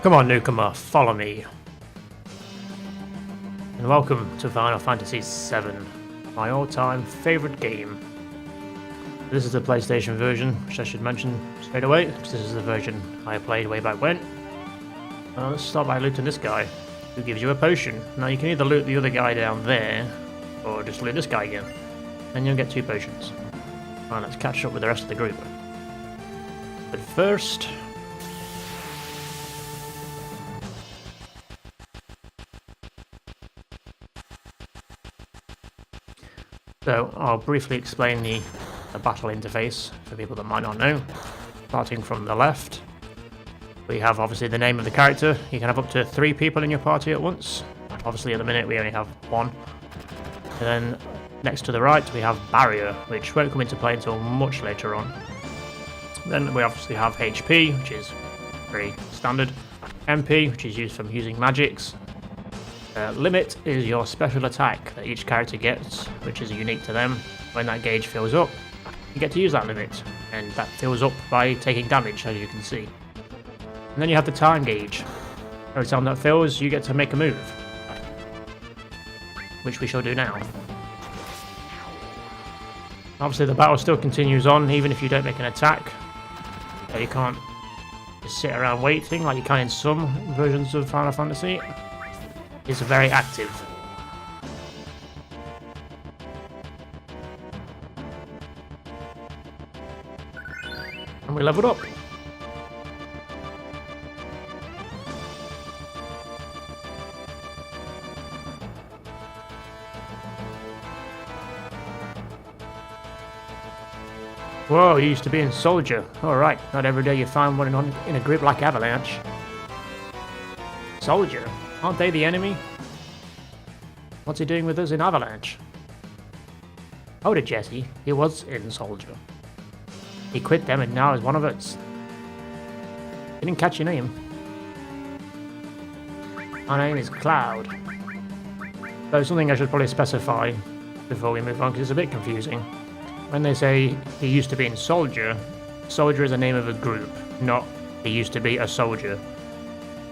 Come on, newcomer, follow me. And welcome to Final Fantasy VII, my all-time favourite game. This is the PlayStation version, which I should mention straight away, because this is the version I played way back when. Let's start by looting this guy, who gives you a potion. Now you can either loot the other guy down there, or just loot this guy again, and you'll get 2 potions. Alright, let's catch up with the rest of the group. But first... So, I'll briefly explain the battle interface for people that might not know. Starting from the left, we have obviously the name of the character. You can have up to 3 people in your party at once. Obviously at the minute we only have 1. And then next to the right we have barrier, which won't come into play until much later on. Then we obviously have HP, which is very standard. MP, which is used for using magics. Limit is your special attack that each character gets, which is unique to them. When that gauge fills up, you get to use that limit, and that fills up by taking damage, as you can see. And then you have the time gauge. Every time that fills, you get to make a move, which we shall do now. Obviously the battle still continues on, even if you don't make an attack. You can't just sit around waiting like you can in some versions of Final Fantasy. It's very active. And we leveled up. Whoa, you used to be in Soldier. Alright, not every day you find one in a group like Avalanche. Soldier? Aren't they the enemy? What's he doing with us in Avalanche? Oh, to Jesse. He was in Soldier. He quit them and now is one of us. Didn't catch your name. My name is Cloud. So something I should probably specify before we move on, because it's a bit confusing. When they say he used to be in Soldier, Soldier is the name of a group, not he used to be a soldier.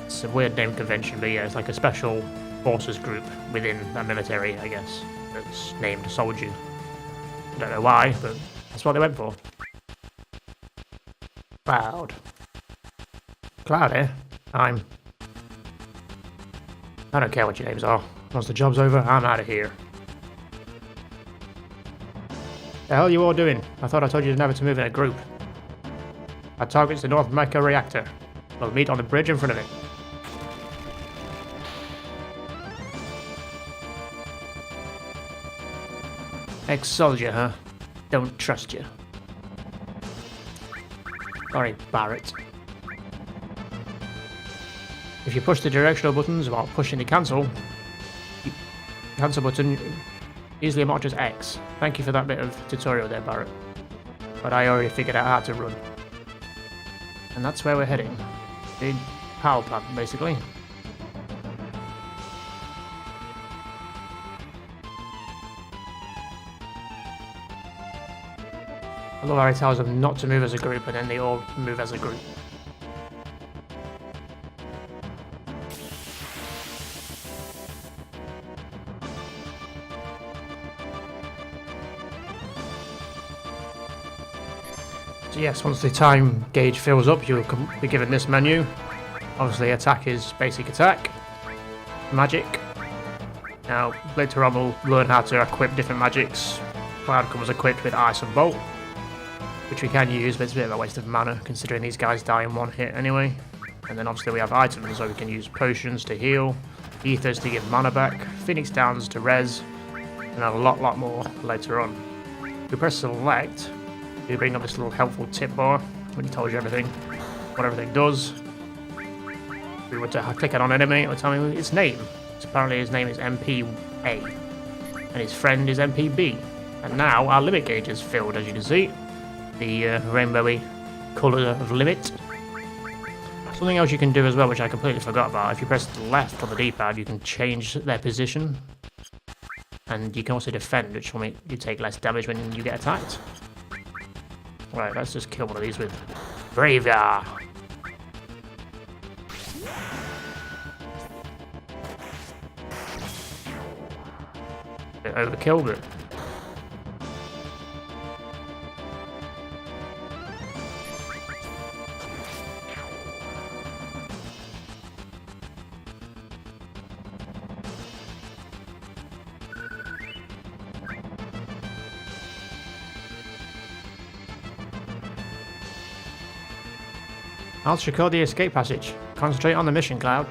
It's a weird name convention, but yeah, it's like a special forces group within the military, I guess, that's named Soldier. I don't know why, but that's what they went for. Cloud. Cloud, eh? I don't care what your names are. Once the job's over, I'm out of here. The hell are you all doing? I thought I told you never to move in a group. Our target's the North Mecha reactor. We'll meet on the bridge in front of it. Ex-soldier, huh? Don't trust you. Sorry, Barrett. If you push the directional buttons while pushing the cancel button easily marked as X. Thank you for that bit of tutorial there, Barrett. But I already figured out how to run. And that's where we're heading. Big power plant, basically. I love how he tells them not to move as a group, and then they all move as a group. So yes, once the time gauge fills up, you'll be given this menu. Obviously attack is basic attack, magic. Now later on we'll learn how to equip different magics. Cloud comes equipped with Ice and Bolt, which we can use, but it's a bit of a waste of mana considering these guys die in one hit anyway. And then obviously we have items, so we can use potions to heal, ethers to give mana back, phoenix downs to res, and a lot more later on. If we press select, we bring up this little helpful tip bar, which tells you everything, what everything does. If we were to click it on enemy, it would tell me its name. So apparently his name is MP-A, and his friend is MP-B. And now our limit gauge is filled, as you can see. The rainbowy colour of limit. Something else you can do as well, which I completely forgot about, if you press left on the D-pad, you can change their position. And you can also defend, which will make you take less damage when you get attacked. Right, let's just kill one of these with Bravia. Bit overkill, but I'll secure the escape passage. Concentrate on the mission, Cloud.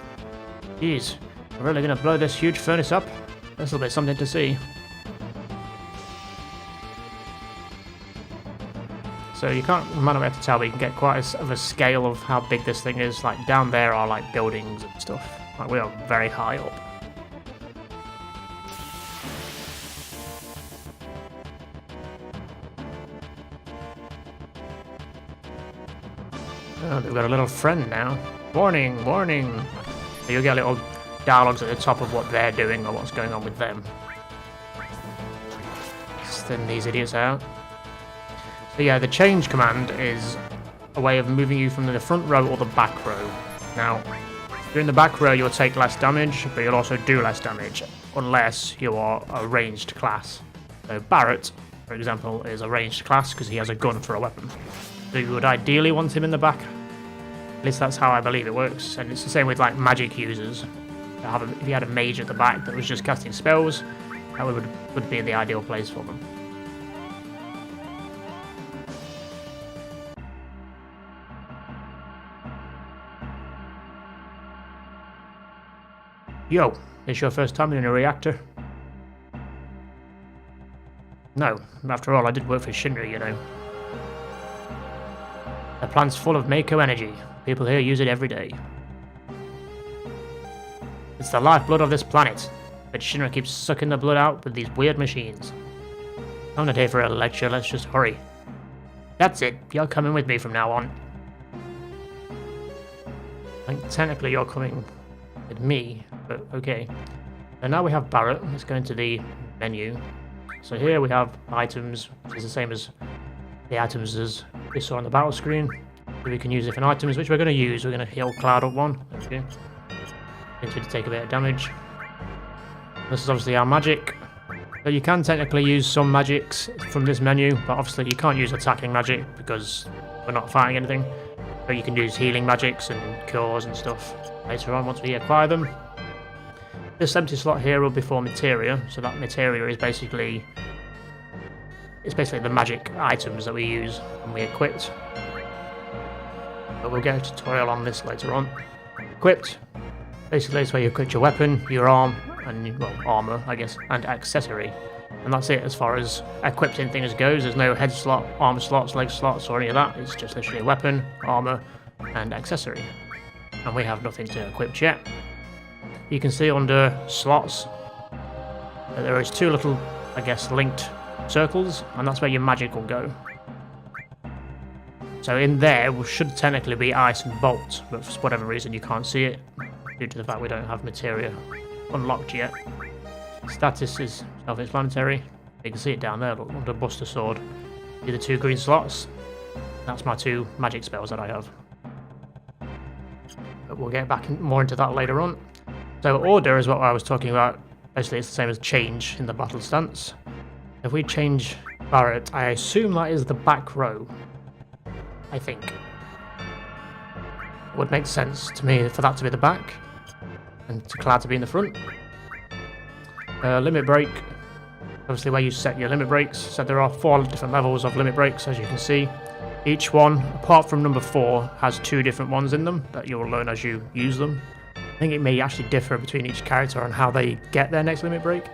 Jeez, we're really gonna blow this huge furnace up? This'll be something to see. So you can't, we might not be able to tell, but you can get quite of a scale of how big this thing is. Like down there are like buildings and stuff. Like we are very high up. Oh, they've got a little friend now. Warning, warning! So you'll get little dialogues at the top of what they're doing or what's going on with them. Send these idiots out. So yeah, the change command is a way of moving you from the front row or the back row. Now, if you're in the back row, you'll take less damage, but you'll also do less damage, unless you are a ranged class. So Barrett, for example, is a ranged class because he has a gun for a weapon. So you would ideally want him in the back. At least that's how I believe it works. And it's the same with like magic users. If you had a mage at the back that was just casting spells, that would be the ideal place for them. Yo, it's your first time in a reactor? No, after all, I did work for Shinra, you know. The plant's full of Mako energy. People here use it every day. It's the lifeblood of this planet, but Shinra keeps sucking the blood out with these weird machines. I'm not here for a lecture, let's just hurry. That's it, you're coming with me from now on. I think technically you're coming with me, but okay. And now we have Barrett. Let's go into the menu. So here we have items, which is the same as the items as we saw on the battle screen. So we can use different items, which we're going to use. We're going to heal Cloud up one. Okay. Into to take a bit of damage. This is obviously our magic. So you can technically use some magics from this menu, but obviously you can't use attacking magic because we're not fighting anything. But you can use healing magics and cures and stuff later on once we acquire them. This empty slot here will be for materia, so that materia is basically the magic items that we use when we equipped. But we'll get a tutorial on this later on. Equipped. Basically it's where you equip your weapon, your arm, and well, armor, I guess, and accessory. And that's it as far as equipping things goes. There's no head slot, arm slots, leg slots, or any of that. It's just literally weapon, armor, and accessory. And we have nothing to equip yet. You can see under slots that there is two little, I guess, linked circles, and that's where your magic will go. So in there should technically be ice and bolt, but for whatever reason you can't see it due to the fact we don't have materia unlocked yet. Status is self-explanatory. You can see it down there, look, under Buster Sword. See the two green slots? That's my two magic spells that I have. But we'll get back more into that later on. So order is what I was talking about. Basically it's the same as change in the battle stance. If we change Barrett, I assume that is the back row. I think. It would make sense to me for that to be the back and to Cloud to be in the front. Limit break, obviously where you set your limit breaks. So there are 4 different levels of limit breaks, as you can see. Each one, apart from number 4, has 2 different ones in them that you'll learn as you use them. I think it may actually differ between each character on how they get their next limit break.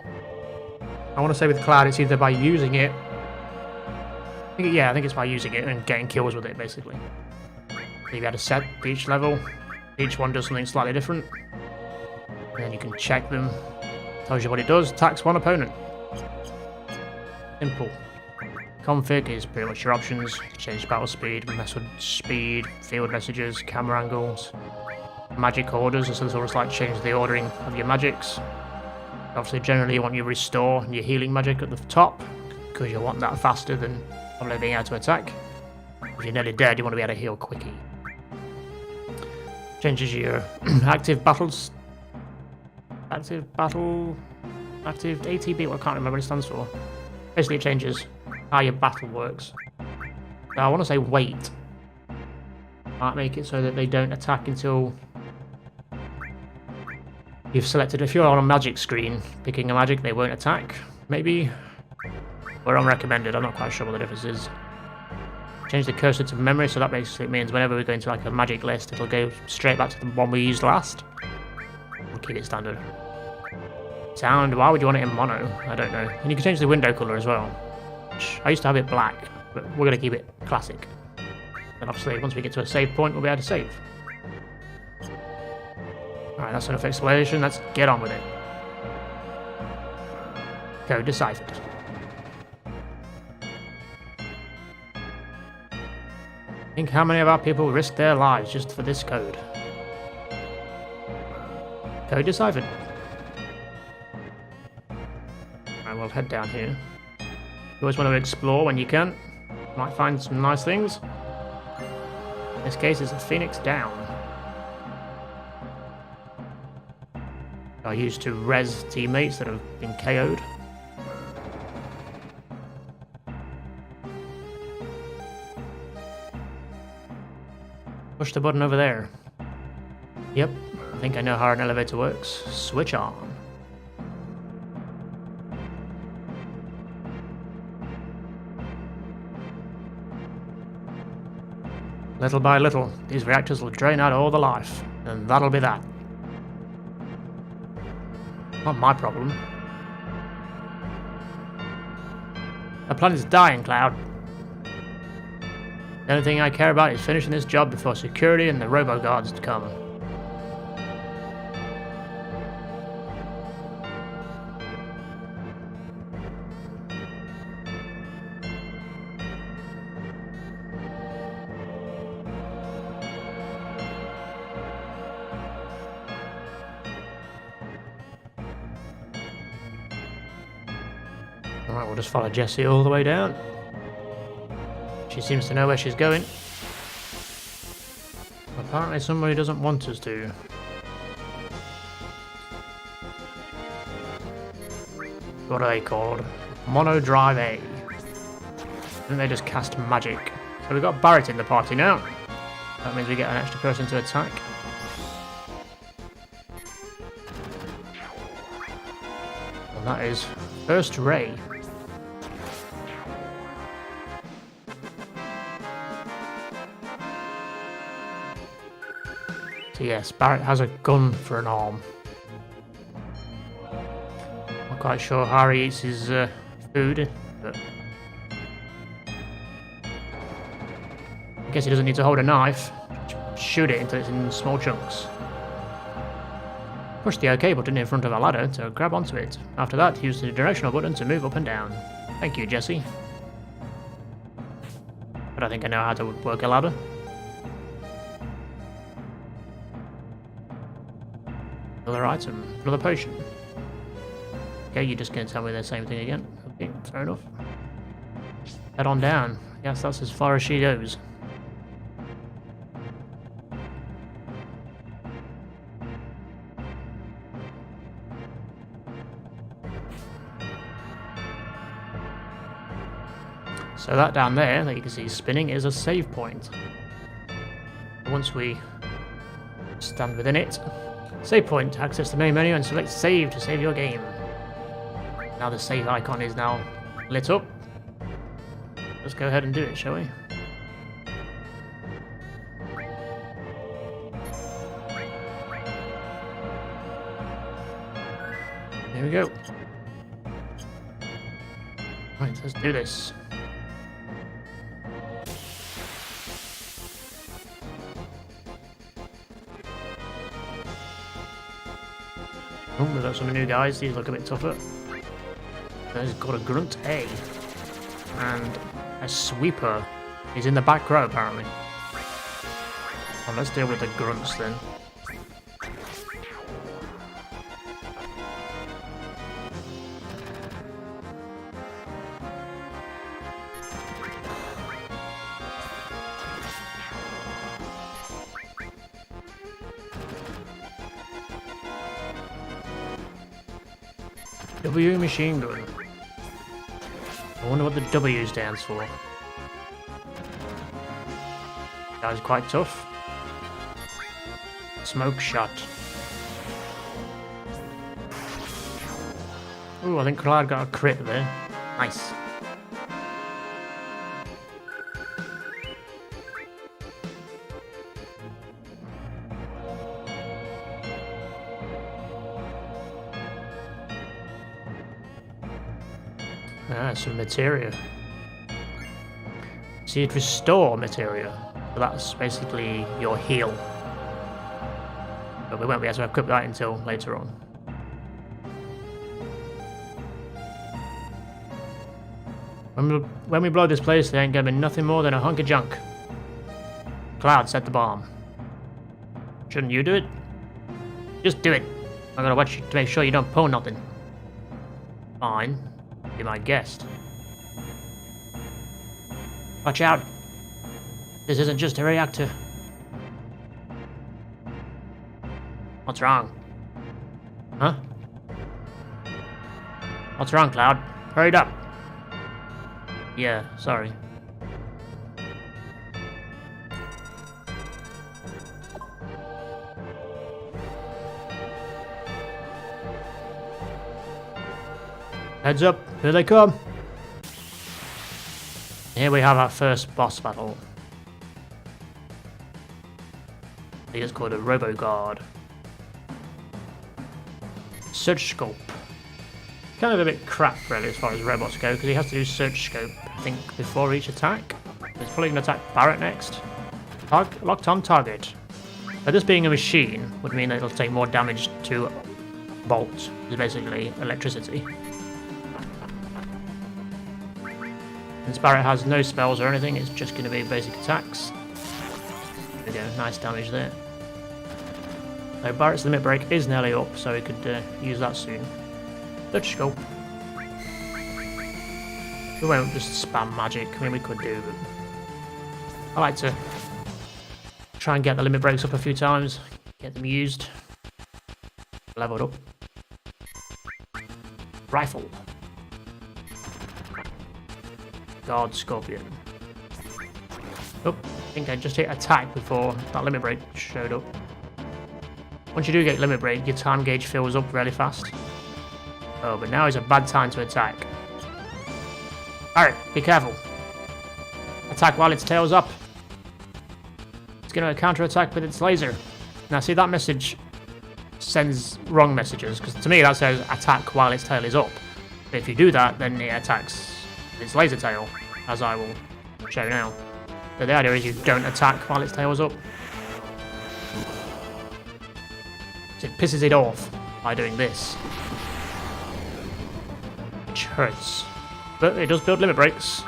I want to say with Cloud it's either by using it. I think it's by using it and getting kills with it, basically. So you had a set for each level. Each one does something slightly different. And then you can check them. Tells you what it does. Attacks one opponent. Simple. Config is pretty much your options. Change battle speed, method speed, field messages, camera angles. Magic orders, so this will just like change the ordering of your magics. Obviously generally you want your restore and your healing magic at the top, because you want that faster than probably being able to attack. If you're nearly dead, you want to be able to heal quickie. Changes your active battles. Active ATB, well, I can't remember what it stands for. Basically, it changes how your battle works. So I want to say wait. Might make it so that they don't attack until you've selected. If you're on a magic screen, picking a magic, they won't attack. Maybe. Or unrecommended, I'm not quite sure what the difference is. Change the cursor to memory, so that basically means whenever we go into like a magic list, it'll go straight back to the one we used last. We'll keep it standard. Sound, why would you want it in mono? I don't know. And you can change the window colour as well. Which I used to have it black, but we're going to keep it classic. And obviously, once we get to a save point, we'll be able to save. Alright, that's enough explanation. Let's get on with it. Code deciphered. Think how many of our people risk their lives just for this code. Code deciphered. Alright, we'll head down here. You always want to explore when you can. Might find some nice things. In this case, it's a Phoenix down. I used to res teammates that have been KO'd. Push the button over there. Yep, I think I know how an elevator works. Switch on. Little by little, these reactors will drain out all the life, and that'll be that. Not my problem. The planet's dying, Cloud. The only thing I care about is finishing this job before security and the robo-guards come. Alright, we'll just follow Jessie all the way down. She seems to know where she's going. Apparently somebody doesn't want us to. What are they called? Mono Drive A. Didn't they just cast magic? So we've got Barrett in the party now. That means we get an extra person to attack. And that is First Ray. So yes, Barrett has a gun for an arm. Not quite sure how he eats his food, but I guess he doesn't need to hold a knife. Shoot it until it's in small chunks. Push the OK button in front of a ladder to grab onto it. After that, use the directional button to move up and down. Thank you, Jessie. But I think I know how to work a ladder. Another item, another potion. Okay, you're just going to tell me the same thing again. Okay, fair enough. Head on down. Yes, that's as far as she goes. So that down there, that you can see spinning, is a save point. Once we stand within it, save point, access the main menu and select save to save your game. Now the save icon is now lit up. Let's go ahead and do it, shall we? Here we go. Right, let's do this. Oh, we've got some new guys. These look a bit tougher. There's got a grunt A. And a sweeper. He's in the back row, apparently. Well, let's deal with the grunts then. W machine gun. I wonder what the W stands for. That was quite tough. Smoke shot. Ooh, I think Cloud got a crit there. Nice. Ah, some materia. So you'd restore materia. So that's basically your heal. But we won't be able to equip that until later on. When we blow this place, there ain't gonna be nothing more than a hunk of junk. Cloud, set the bomb. Shouldn't you do it? Just do it. I'm gonna watch you to make sure you don't pull nothing. Fine. Be my guest. Watch out. This isn't just a reactor. What's wrong? Huh? What's wrong, Cloud? Hurry up. Yeah, sorry. Heads up, here they come. Here we have our first boss battle. I think it's called a Robo-Guard. Search scope. Kind of a bit crap really as far as robots go, because he has to do search scope, I think, before each attack. He's probably going to attack Barrett next. Locked on target. But this being a machine would mean that it'll take more damage to bolt, which is basically electricity. Since Barrett has no spells or anything, it's just going to be basic attacks. There we go, nice damage there. So Barrett's limit break is nearly up, so we could use that soon. Search scope. We won't just spam magic, I mean we could do, but I like to try and get the limit breaks up a few times, get them used. Leveled up. Rifle. Guard Scorpion. Oh, I think I just hit attack before that limit break showed up. Once you do get limit break, your time gauge fills up really fast. Oh, but now is a bad time to attack. Alright, be careful. Attack while its tail's up. It's going to counter-attack with its laser. Now see, that message sends wrong messages, because to me that says attack while its tail is up. But if you do that, then it attacks its laser tail, as I will show now. So the idea is you don't attack while its tail is up. So it pisses it off by doing this. Which hurts. But it does build limit breaks.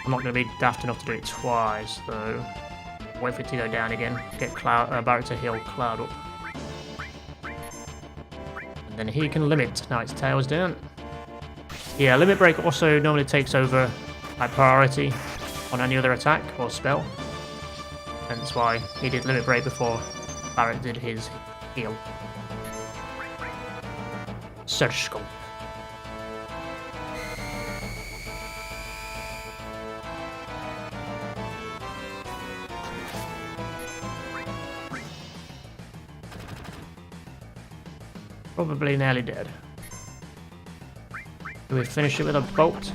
I'm not going to be daft enough to do it twice, though. Wait for it to go down again. Get Barrett to heal Cloud up. And then he can limit. Now its tail's down. Yeah, limit break also normally takes over by priority on any other attack or spell. And that's why he did limit break before Barrett did his heal. Search scope. Probably nearly dead. Do we finish it with a bolt?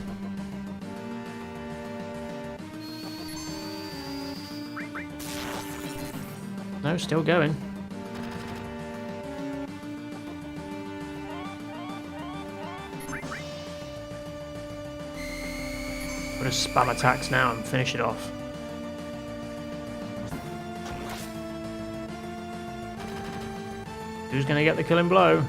No, still going. I'm gonna spam attacks now and finish it off. Who's gonna get the killing blow?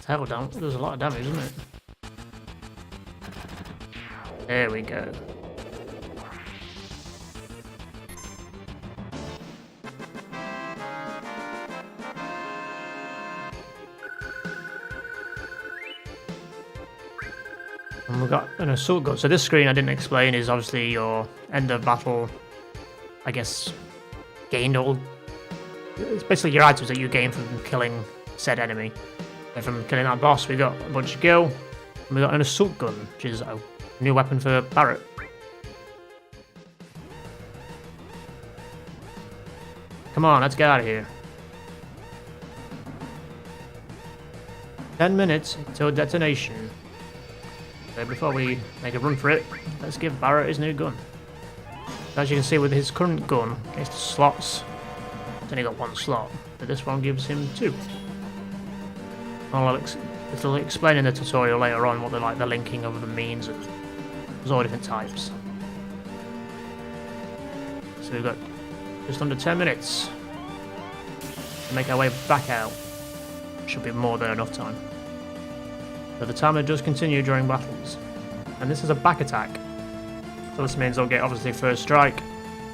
Hell, down. There's a lot of damage, isn't it? There we go. And we've got an assault gun. So this screen I didn't explain is obviously your end of battle, I guess, gained all... It's basically your items that you gain from killing said enemy. And from killing that boss, we got a bunch of gil, and we got an assault gun, which is a new weapon for Barret. Come on, let's get out of here. 10 minutes until detonation. So before we make a run for it, let's give Barret his new gun. As you can see with his current gun, it's the slots. It's only got one slot, but this one gives him 2. It'll explain in the tutorial later on what the linking of the means and there's all different types. So we've got just under 10 minutes to make our way back out. Should be more than enough time. But the timer does continue during battles. And this is a back attack. So this means they'll get obviously first strike.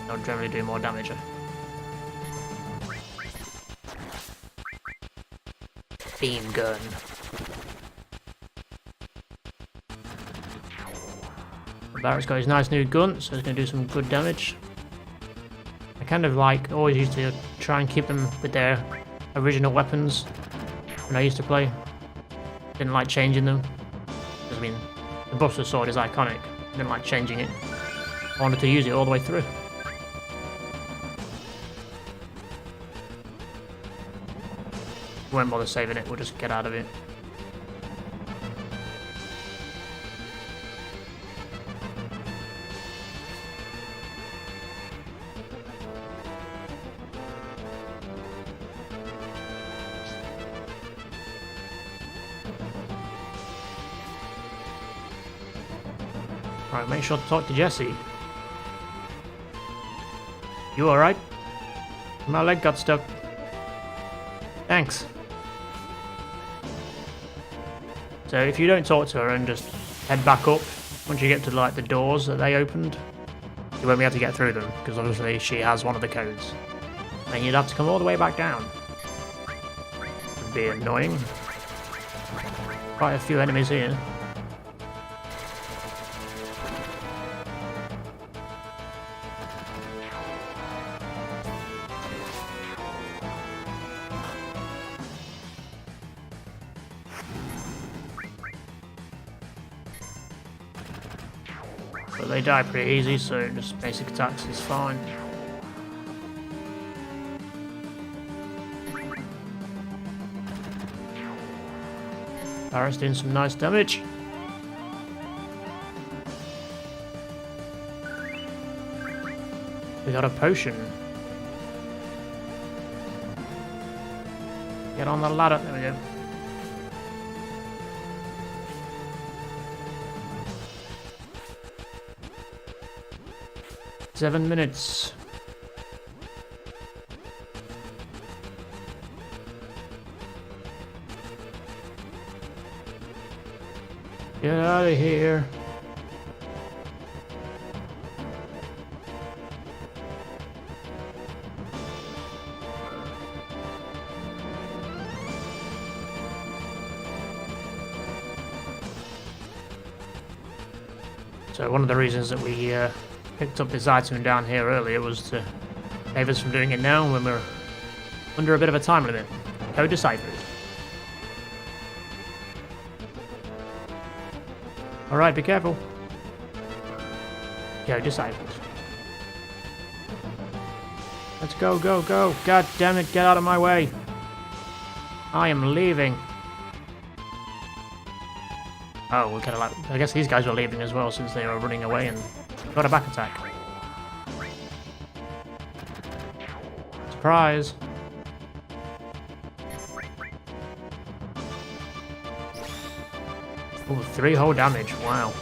They'll generally do more damage. Beam gun. Barret's got his nice new gun, so it's going to do some good damage. I kind of always used to try and keep them with their original weapons when I used to play. Didn't like changing them. I mean, the Buster Sword is iconic. Didn't like changing it. I wanted to use it all the way through. Won't bother saving it, we'll just get out of it. Alright, make sure to talk to Jesse. You alright? My leg got stuck. Thanks. So if you don't talk to her and just head back up, once you get to the doors that they opened, you won't be able to get through them, because obviously she has one of the codes. And you'd have to come all the way back down. Would be annoying. Quite a few enemies here. But they die pretty easy, so just basic attacks is fine. Barret's doing some nice damage. We got a potion. Get on the ladder, there we go. Seven minutes. Get out of here. So one of the reasons that we picked up this item down here earlier was to save us from doing it now when we're under a bit of a time limit. Code deciphered. Alright, be careful. Code deciphered. Let's go, go, go. God damn it, get out of my way. I am leaving. Oh, we kind of I guess these guys were leaving as well since they were running away and got a back attack. Surprise! Oh, 3 whole damage, wow.